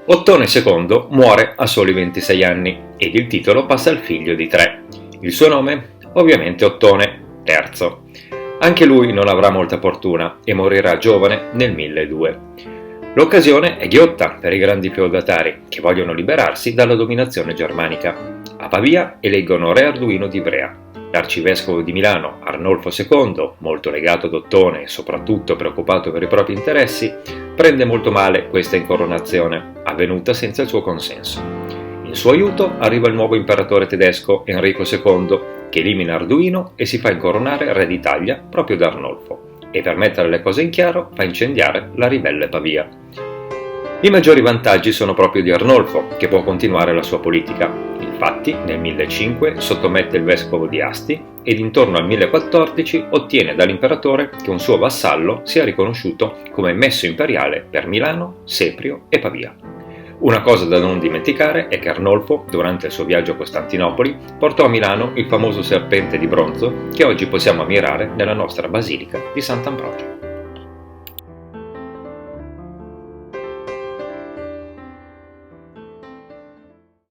Ottone II muore a soli 26 anni ed il titolo passa al figlio di 3. Il suo nome? Ovviamente Ottone III. Anche lui non avrà molta fortuna e morirà giovane nel 1002. L'occasione è ghiotta per i grandi feudatari che vogliono liberarsi dalla dominazione germanica. A Pavia eleggono re Arduino di Ivrea. L'arcivescovo di Milano, Arnolfo II, molto legato ad Ottone e soprattutto preoccupato per i propri interessi, prende molto male questa incoronazione, avvenuta senza il suo consenso. In suo aiuto arriva il nuovo imperatore tedesco Enrico II, che elimina Arduino e si fa incoronare re d'Italia proprio da Arnolfo, e per mettere le cose in chiaro fa incendiare la ribelle Pavia. I maggiori vantaggi sono proprio di Arnolfo, che può continuare la sua politica. Infatti, nel 1005 sottomette il vescovo di Asti ed intorno al 1014 ottiene dall'imperatore che un suo vassallo sia riconosciuto come messo imperiale per Milano, Seprio e Pavia. Una cosa da non dimenticare è che Arnolfo, durante il suo viaggio a Costantinopoli, portò a Milano il famoso serpente di bronzo che oggi possiamo ammirare nella nostra basilica di Sant'Ambrogio.